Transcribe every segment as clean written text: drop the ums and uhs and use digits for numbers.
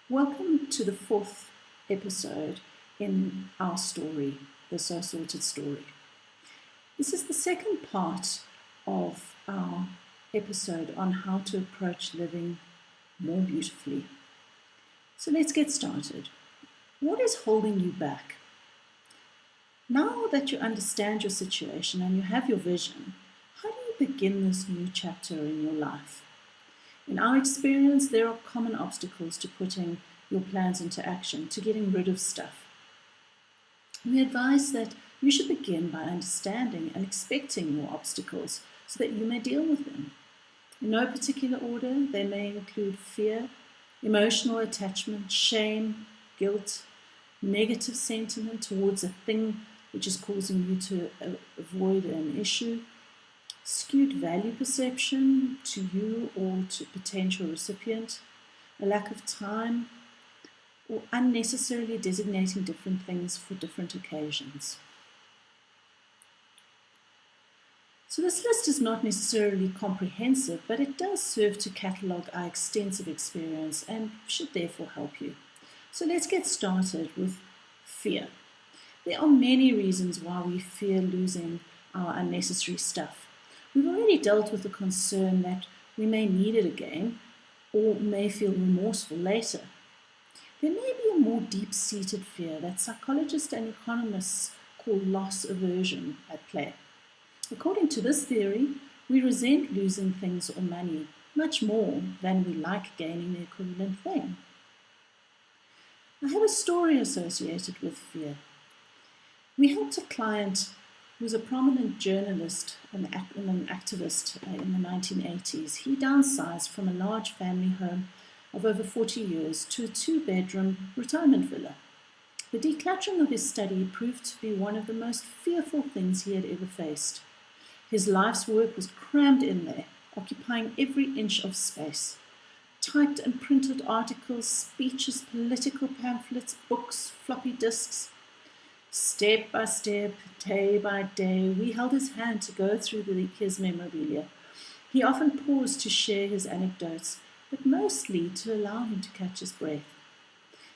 Welcome to the fourth episode in our story, the So Sorted story. This is the second part of our episode on how to approach living more beautifully. So let's get started. What is holding you back? Now that you understand your situation and you have your vision, how do you begin this new chapter in your life? In our experience, there are common obstacles to putting your plans into action, to getting rid of stuff. We advise that you should begin by understanding and expecting your obstacles so that you may deal with them. In no particular order, they may include fear, emotional attachment, shame, guilt, negative sentiment towards a thing which is causing you to avoid an issue, skewed value perception to you or to potential recipient, a lack of time, or unnecessarily designating different things for different occasions. So this list is not necessarily comprehensive, but it does serve to catalogue our extensive experience and should therefore help you. So let's get started with fear. There are many reasons why we fear losing our unnecessary stuff. We've already dealt with the concern that we may need it again or may feel remorseful later. There may be a more deep-seated fear that psychologists and economists call loss aversion at play. According to this theory, we resent losing things or money much more than we like gaining the equivalent thing. I have a story associated with fear. We helped a client who was a prominent journalist and an activist in the 1980s. He downsized from a large family home of over 40 years to a 2-bedroom retirement villa. The decluttering of his study proved to be one of the most fearful things he had ever faced. His life's work was crammed in there, occupying every inch of space. Typed and printed articles, speeches, political pamphlets, books, floppy disks. Step by step, day by day, we held his hand to go through his memorabilia. He often paused to share his anecdotes, but mostly to allow him to catch his breath.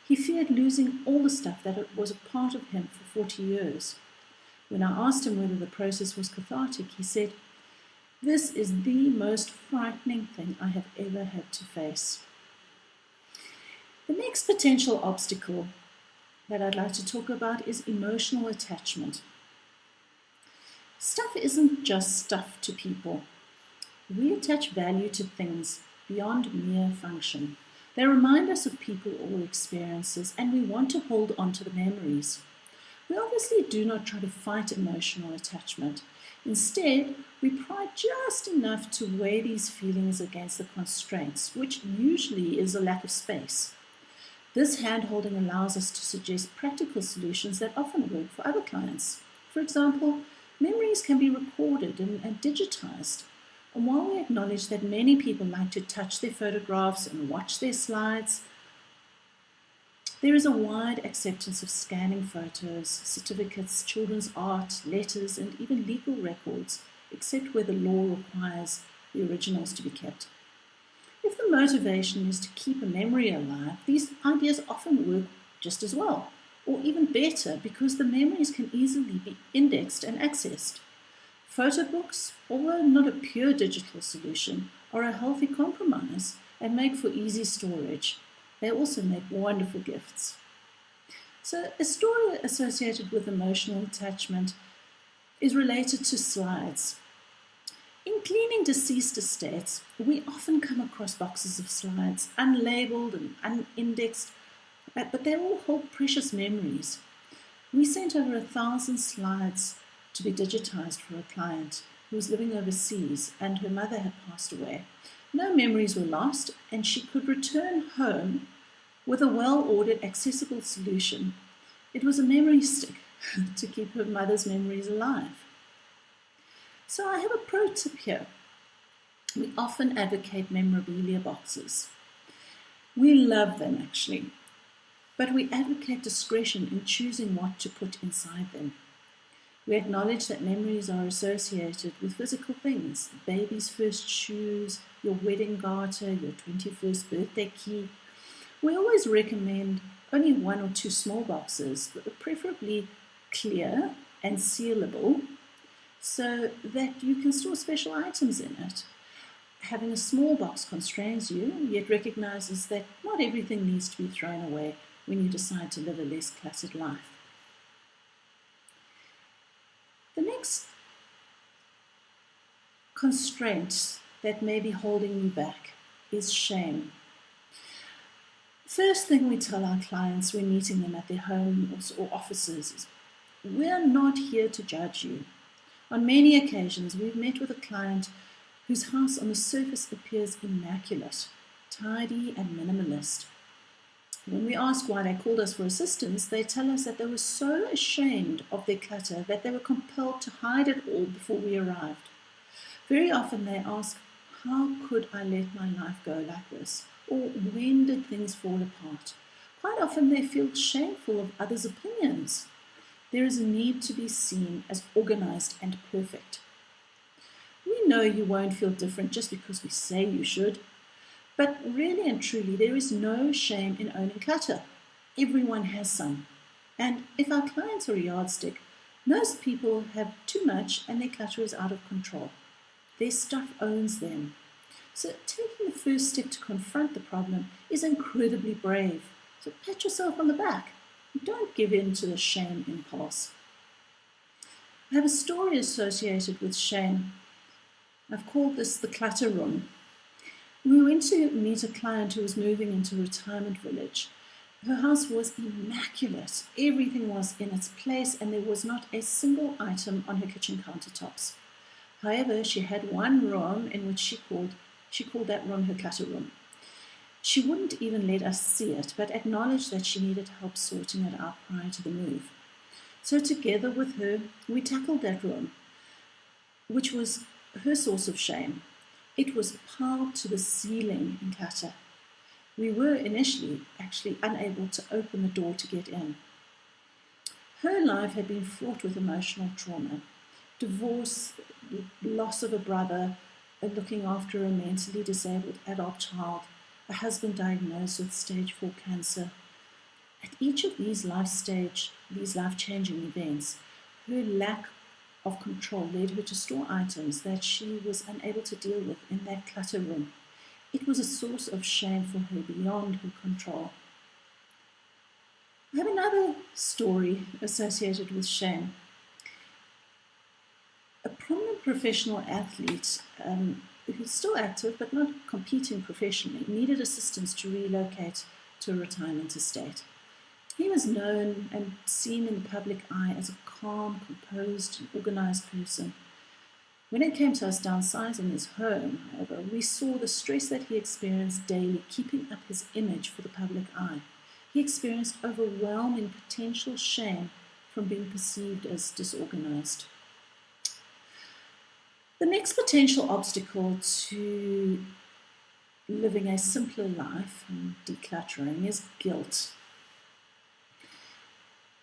He feared losing all the stuff that was a part of him for 40 years. When I asked him whether the process was cathartic, he said, "This is the most frightening thing I have ever had to face." The next potential obstacle that I'd like to talk about is emotional attachment. Stuff isn't just stuff to people. We attach value to things beyond mere function. They remind us of people or experiences, and we want to hold on to the memories. We obviously do not try to fight emotional attachment. Instead, we pry just enough to weigh these feelings against the constraints, which usually is a lack of space. This hand-holding allows us to suggest practical solutions that often work for other clients. For example, memories can be recorded and digitized. And while we acknowledge that many people like to touch their photographs and watch their slides, there is a wide acceptance of scanning photos, certificates, children's art, letters, and even legal records, except where the law requires the originals to be kept. If the motivation is to keep a memory alive, these ideas often work just as well, or even better, because the memories can easily be indexed and accessed. Photo books, although not a pure digital solution, are a healthy compromise and make for easy storage. They also make wonderful gifts. So a story associated with emotional attachment is related to slides. In cleaning deceased estates, we often come across boxes of slides, unlabeled and unindexed, but they all hold precious memories. We sent over 1,000 slides to be digitized for a client who was living overseas and her mother had passed away. No memories were lost, and she could return home with a well-ordered, accessible solution. It was a memory stick to keep her mother's memories alive. So I have a pro tip here. We often advocate memorabilia boxes. We love them actually, but we advocate discretion in choosing what to put inside them. We acknowledge that memories are associated with physical things, the baby's first shoes, your wedding garter, your 21st birthday key. We always recommend only 1 or 2 small boxes, preferably clear and sealable, so that you can store special items in it. Having a small box constrains you, yet recognizes that not everything needs to be thrown away when you decide to live a less cluttered life. The next constraint that may be holding you back is shame. First thing we tell our clients when meeting them at their homes or offices is, we're not here to judge you. On many occasions, we've met with a client whose house on the surface appears immaculate, tidy and minimalist. When we ask why they called us for assistance, they tell us that they were so ashamed of their clutter that they were compelled to hide it all before we arrived. Very often they ask, how could I let my life go like this? Or when did things fall apart? Quite often they feel shameful of others' opinions. There is a need to be seen as organized and perfect. We know you won't feel different just because we say you should, but really and truly there is no shame in owning clutter. Everyone has some. And if our clients are a yardstick, most people have too much and their clutter is out of control. Their stuff owns them. So taking the first step to confront the problem is incredibly brave. So pat yourself on the back. Don't give in to the shame impulse. I have a story associated with shame. I've called this the clutter room. We went to meet a client who was moving into a retirement village. Her house was immaculate. Everything was in its place and there was not a single item on her kitchen countertops. However, she had one room in which she called that room her clutter room. She wouldn't even let us see it, but acknowledged that she needed help sorting it out prior to the move. So together with her, we tackled that room, which was her source of shame. It was piled to the ceiling in clutter. We were initially actually unable to open the door to get in. Her life had been fraught with emotional trauma. Divorce, loss of a brother, looking after a mentally disabled adult child, a husband diagnosed with stage 4 cancer. At each of these life-changing events, her lack of control led her to store items that she was unable to deal with in that clutter room. It was a source of shame for her beyond her control. I have another story associated with shame. A prominent professional athlete who's still active but not competing professionally needed assistance to relocate to a retirement estate. He was known and seen in the public eye as a calm, composed and organized person. When it came to us downsizing his home, however, we saw the stress that he experienced daily keeping up his image for the public eye. He experienced overwhelming potential shame from being perceived as disorganized. The next potential obstacle to living a simpler life and decluttering is guilt.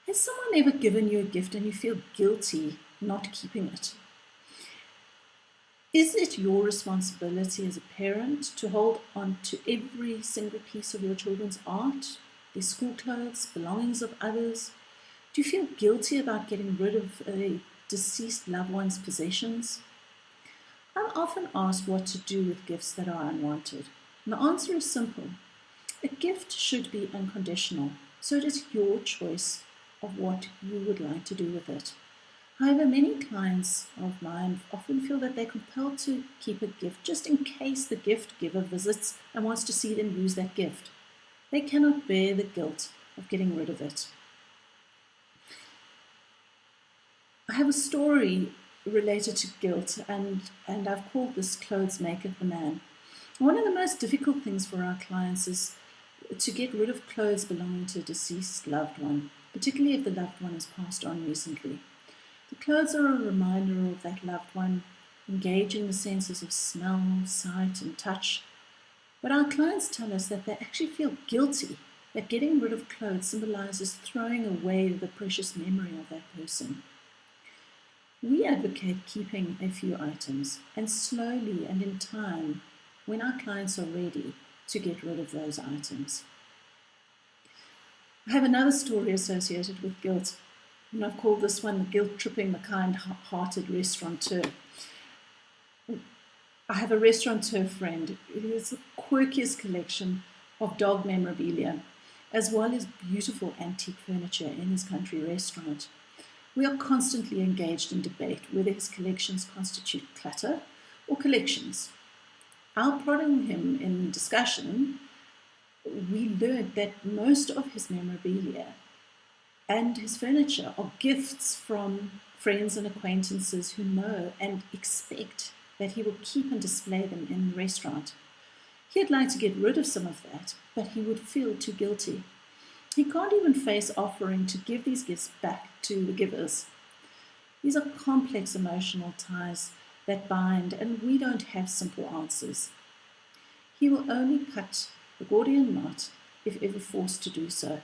Has someone ever given you a gift and you feel guilty not keeping it? Is it your responsibility as a parent to hold on to every single piece of your children's art, their school clothes, belongings of others? Do you feel guilty about getting rid of a deceased loved one's possessions? I'm often asked what to do with gifts that are unwanted. And the answer is simple. A gift should be unconditional, so it is your choice of what you would like to do with it. However, many clients of mine often feel that they're compelled to keep a gift just in case the gift giver visits and wants to see them use that gift. They cannot bear the guilt of getting rid of it. I have a story related to guilt, and I've called this Clothes Maketh the Man. One of the most difficult things for our clients is to get rid of clothes belonging to a deceased loved one, particularly if the loved one has passed on recently. The clothes are a reminder of that loved one, engaging the senses of smell, sight, and touch. But our clients tell us that they actually feel guilty, that getting rid of clothes symbolizes throwing away the precious memory of that person. We advocate keeping a few items and slowly and in time, when our clients are ready, to get rid of those items. I have another story associated with guilt, and I've called this one the guilt-tripping the kind-hearted restaurateur. I have a restaurateur friend who has the quirkiest collection of dog memorabilia, as well as beautiful antique furniture in his country restaurant. We are constantly engaged in debate whether his collections constitute clutter or collections. Outprodding him in discussion, we learned that most of his memorabilia and his furniture are gifts from friends and acquaintances who know and expect that he will keep and display them in the restaurant. He'd like to get rid of some of that, but he would feel too guilty. He can't even face offering to give these gifts back to the givers. These are complex emotional ties that bind, and we don't have simple answers. He will only cut the Gordian knot if ever forced to do so.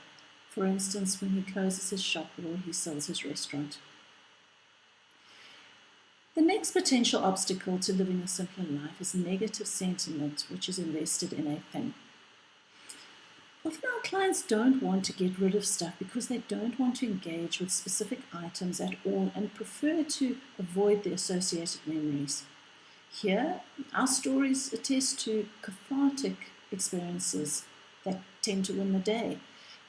For instance, when he closes his shop or he sells his restaurant. The next potential obstacle to living a simpler life is negative sentiment, which is invested in a thing. Often our clients don't want to get rid of stuff because they don't want to engage with specific items at all and prefer to avoid the associated memories. Here, our stories attest to cathartic experiences that tend to win the day,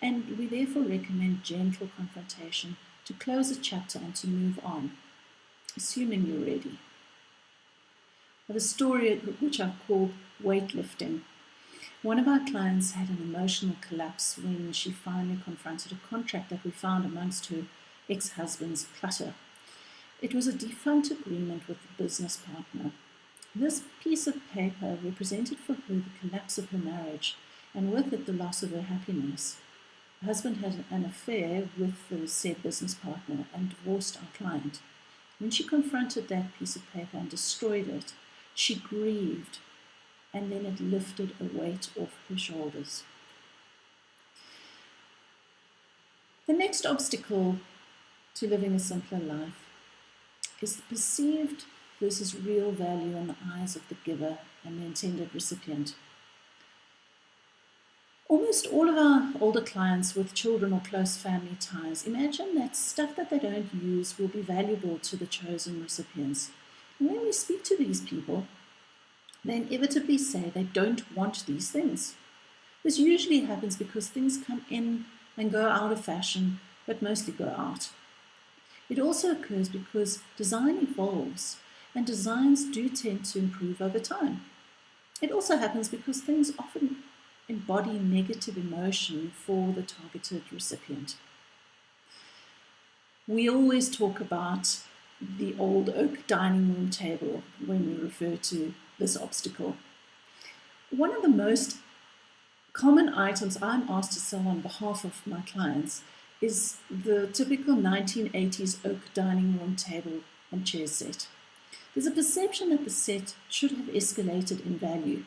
and we therefore recommend gentle confrontation to close a chapter and to move on, assuming you're ready. I have a story which I've called weightlifting. One of our clients had an emotional collapse when she finally confronted a contract that we found amongst her ex-husband's clutter. It was a defunct agreement with the business partner. This piece of paper represented for her the collapse of her marriage, and with it the loss of her happiness. Her husband had an affair with the said business partner and divorced our client. When she confronted that piece of paper and destroyed it, she grieved, and then it lifted a weight off her shoulders. The next obstacle to living a simpler life is the perceived versus real value in the eyes of the giver and the intended recipient. Almost all of our older clients with children or close family ties imagine that stuff that they don't use will be valuable to the chosen recipients. And when we speak to these people, they inevitably say they don't want these things. This usually happens because things come in and go out of fashion, but mostly go out. It also occurs because design evolves, and designs do tend to improve over time. It also happens because things often embody negative emotion for the targeted recipient. We always talk about the old oak dining room table when we refer to this obstacle. One of the most common items I'm asked to sell on behalf of my clients is the typical 1980s oak dining room table and chair set. There's a perception that the set should have escalated in value.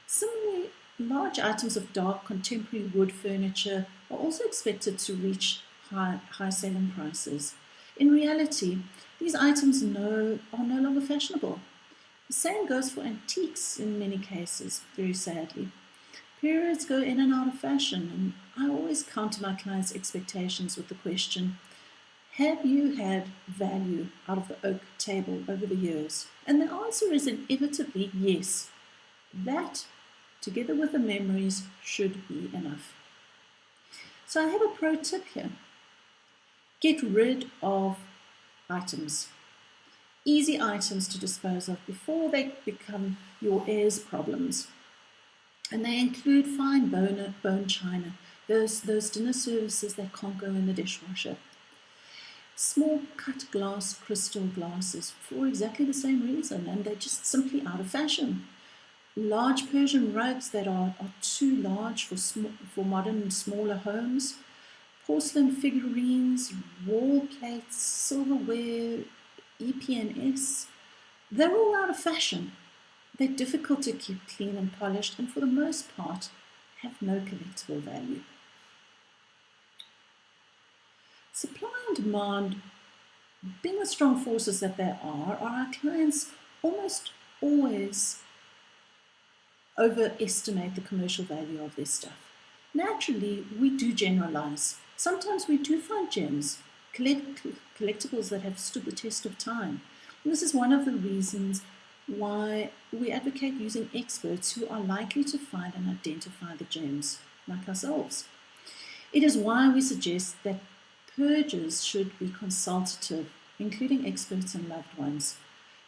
Similarly, large items of dark contemporary wood furniture are also expected to reach high selling prices. In reality, these items are no longer fashionable. The same goes for antiques in many cases, very sadly. Periods go in and out of fashion, and I always counter my clients' expectations with the question, have you had value out of the oak table over the years? And the answer is inevitably yes. That, together with the memories, should be enough. So I have a pro tip here. Get rid of items. Easy items to dispose of before they become your heirs' problems. And they include fine bone china, those dinner services that can't go in the dishwasher. Small cut glass crystal glasses for exactly the same reason, and they're just simply out of fashion. Large Persian rugs that are too large for modern smaller homes. Porcelain figurines, wall plates, silverware, EPNS. They're all out of fashion. They're difficult to keep clean and polished, and for the most part, have no collectible value. Supply and demand, being the strong forces that they are our clients almost always overestimate the commercial value of their stuff. Naturally, we do generalize. Sometimes we do find gems, collectibles that have stood the test of time. And this is one of the reasons why we advocate using experts who are likely to find and identify the gems, like ourselves. It is why we suggest that purges should be consultative, including experts and loved ones.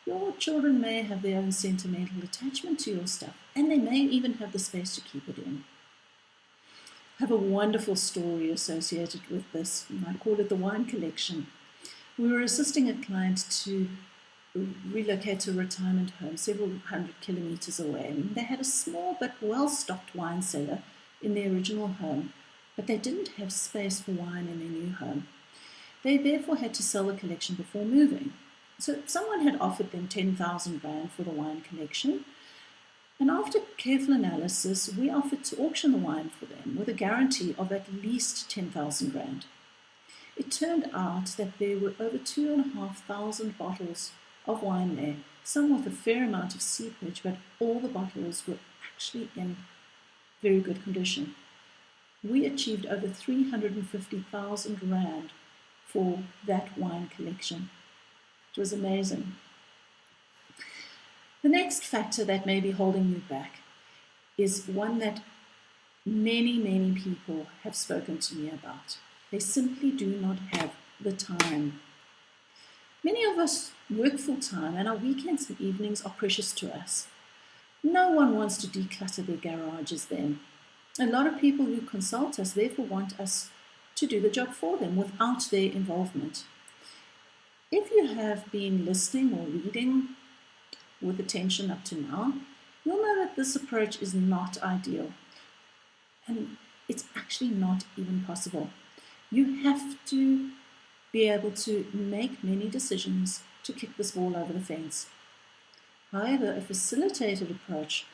Your children may have their own sentimental attachment to your stuff, and they may even have the space to keep it in. I have a wonderful story associated with this. I call it the wine collection. We were assisting a client to relocate to a retirement home several hundred kilometers away. And they had a small but well-stocked wine cellar in their original home, but they didn't have space for wine in their new home. They therefore had to sell the collection before moving. So someone had offered them 10,000 Rand for the wine collection, and after careful analysis, we offered to auction the wine for them with a guarantee of at least 10,000 Rand. It turned out that there were over 2,500 bottles of wine there, some with a fair amount of seepage, but all the bottles were actually in very good condition. We achieved over 350,000 Rand for that wine collection. It was amazing. The next factor that may be holding you back is one that many people have spoken to me about. They simply do not have the time. Many of us work full-time, and our weekends and evenings are precious to us. No one wants to declutter their garages then. A lot of people who consult us therefore want us to do the job for them without their involvement. If you have been listening or reading with attention up to now, you'll know that this approach is not ideal, and it's actually not even possible. You have to be able to make many decisions to kick this ball over the fence. However, a facilitated approach,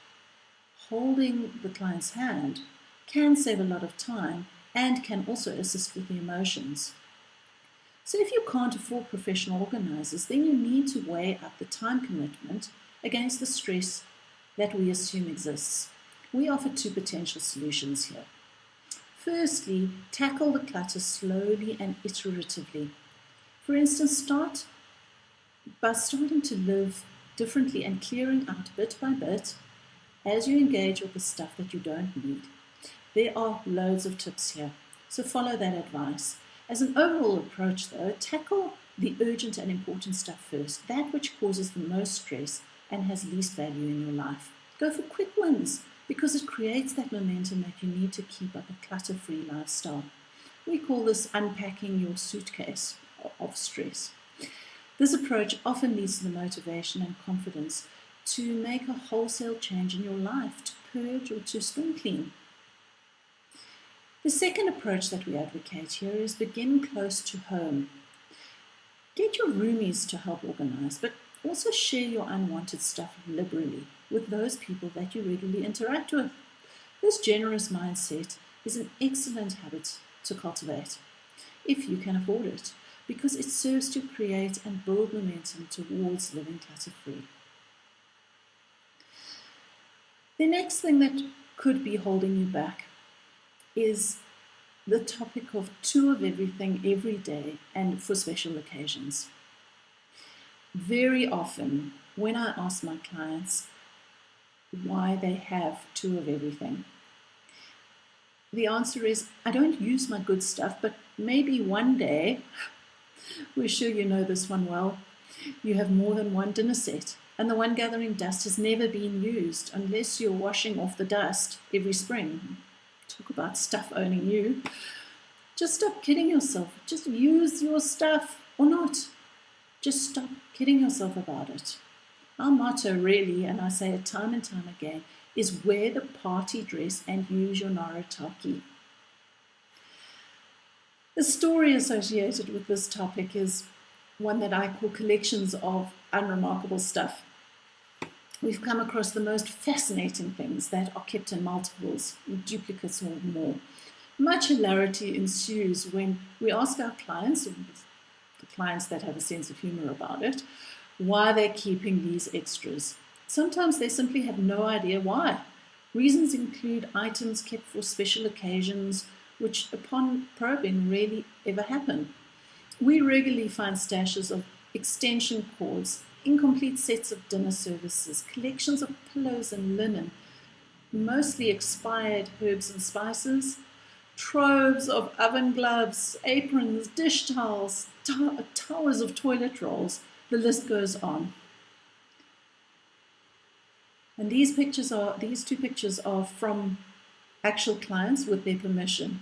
holding the client's hand, can save a lot of time and can also assist with the emotions. So if you can't afford professional organizers, then you need to weigh up the time commitment against the stress that we assume exists. We offer two potential solutions here. Firstly, tackle the clutter slowly and iteratively. For instance, start by starting to live differently and clearing out bit by bit as you engage with the stuff that you don't need. There are loads of tips here, so follow that advice. As an overall approach though, tackle the urgent and important stuff first, that which causes the most stress and has least value in your life. Go for quick wins because it creates that momentum that you need to keep up a clutter-free lifestyle. We call this unpacking your suitcase of stress. This approach often leads to the motivation and confidence to make a wholesale change in your life, to purge or to spring clean. The second approach that we advocate here is begin close to home. Get your roomies to help organize, but also share your unwanted stuff liberally with those people that you regularly interact with. This generous mindset is an excellent habit to cultivate, if you can afford it, because it serves to create and build momentum towards living clutter-free. The next thing that could be holding you back is the topic of two of everything every day and for special occasions. Very often, when I ask my clients why they have two of everything, the answer is, I don't use my good stuff, but maybe one day, we're sure you know this one well, you have more than one dinner set, and the one gathering dust has never been used unless you're washing off the dust every spring. Talk about stuff owning you. Just stop kidding yourself. Just use your stuff or not. Just stop kidding yourself about it. Our motto really, and I say it time and time again, is wear the party dress and use your Narataki. The story associated with this topic is one that I call collections of unremarkable stuff. We've come across the most fascinating things that are kept in multiples, duplicates or more. Much hilarity ensues when we ask our clients, the clients that have a sense of humor about it, why they're keeping these extras. Sometimes they simply have no idea why. Reasons include items kept for special occasions, which upon probing rarely ever happen. We regularly find stashes of extension cords, incomplete sets of dinner services, collections of pillows and linen, mostly expired herbs and spices, troves of oven gloves, aprons, dish towels, towers of toilet rolls. The list goes on. And these two pictures are from actual clients with their permission.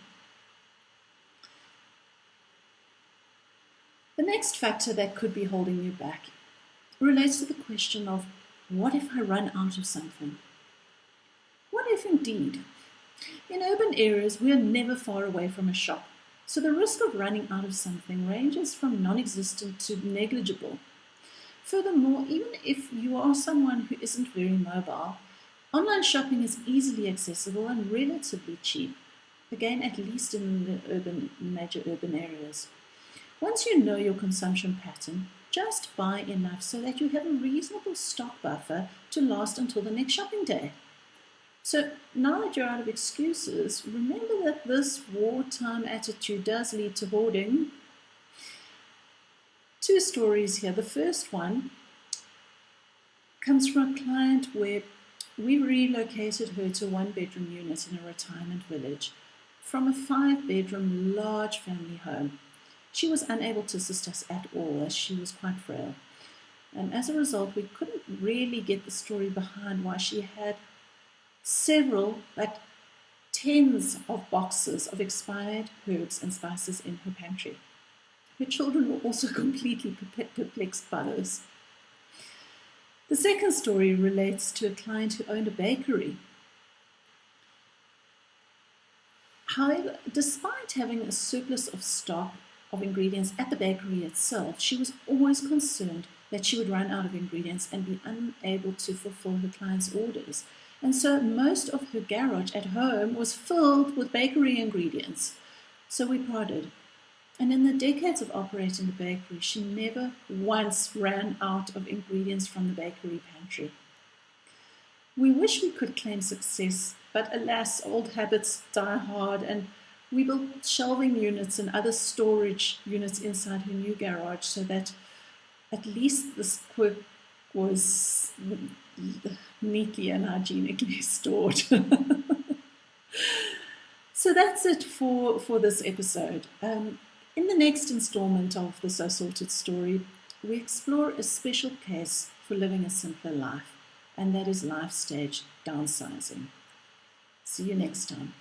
The next factor that could be holding you back relates to the question of, what if I run out of something? What if indeed? In urban areas, we are never far away from a shop, so the risk of running out of something ranges from non-existent to negligible. Furthermore, even if you are someone who isn't very mobile, online shopping is easily accessible and relatively cheap, again, at least in the major urban areas. Once you know your consumption pattern, just buy enough so that you have a reasonable stock buffer to last until the next shopping day. So now that you're out of excuses, remember that this wartime attitude does lead to hoarding. Two stories here. The first one comes from a client where we relocated her to a one-bedroom unit in a retirement village from a 5-bedroom large family home. She was unable to assist us at all as she was quite frail. And as a result, we couldn't really get the story behind why she had several, like tens of boxes of expired herbs and spices in her pantry. Her children were also completely perplexed by this. The second story relates to a client who owned a bakery. However, despite having a surplus of stock of ingredients at the bakery itself, she was always concerned that she would run out of ingredients and be unable to fulfill her clients' orders. And so most of her garage at home was filled with bakery ingredients. So we prodded. And in the decades of operating the bakery, she never once ran out of ingredients from the bakery pantry. We wish we could claim success, but alas, old habits die hard, and we built shelving units and other storage units inside her new garage so that at least this quirk was neatly and hygienically stored. So that's it for this episode. In the next installment of the So Sorted story, we explore a special case for living a simpler life, and that is life stage downsizing. See you next time.